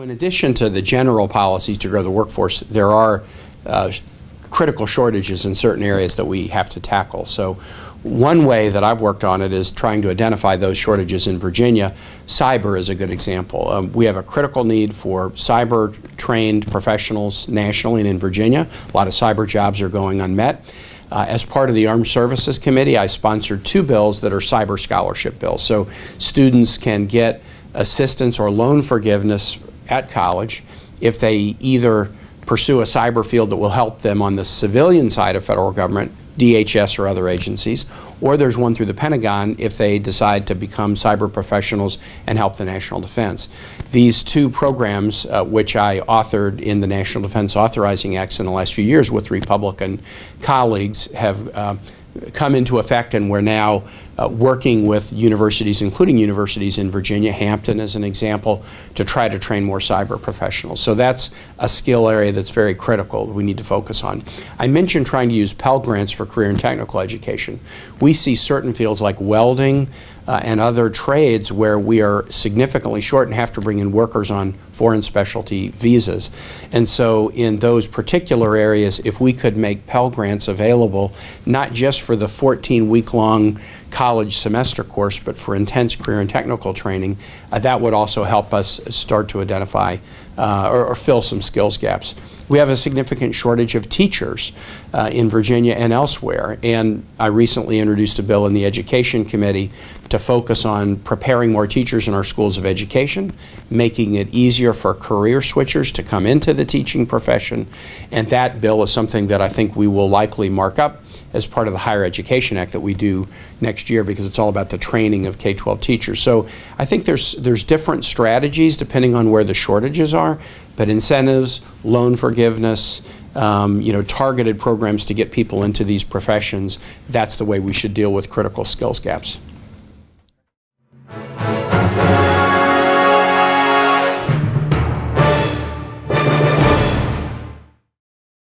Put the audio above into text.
in addition to the general policies to grow the workforce, there are critical shortages in certain areas that we have to tackle. So one way that I've worked on it is trying to identify those shortages in Virginia. Cyber is a good example. We have a critical need for cyber-trained professionals nationally and in Virginia. A lot of cyber jobs are going unmet. As part of the Armed Services Committee, I sponsored 2 bills that are cyber scholarship bills. So students can get assistance or loan forgiveness at college if they either pursue a cyber field that will help them on the civilian side of federal government, DHS or other agencies, or there's one through the Pentagon if they decide to become cyber professionals and help the national defense. These 2 programs, which I authored in the National Defense Authorizing Acts in the last few years with Republican colleagues, have come into effect, and we're now working with universities, including universities in Virginia, Hampton as an example, to try to train more cyber professionals. So that's a skill area that's very critical that we need to focus on. I mentioned trying to use Pell Grants for career and technical education. We see certain fields like welding and other trades where we are significantly short and have to bring in workers on foreign specialty visas. And so in those particular areas, if we could make Pell Grants available, not just for the 14-week-long college semester course, but for intense career and technical training, that would also help us start to identify or fill some skills gaps. We have a significant shortage of teachers in Virginia and elsewhere, and I recently introduced a bill in the Education Committee to focus on preparing more teachers in our schools of education, making it easier for career switchers to come into the teaching profession, and that bill is something that I think we will likely mark up as part of the Higher Education Act that we do next year, because it's all about the training of K-12 teachers. So I think there's different strategies depending on where the shortages are, but incentives, loan forgiveness, targeted programs to get people into these professions, that's the way we should deal with critical skills gaps.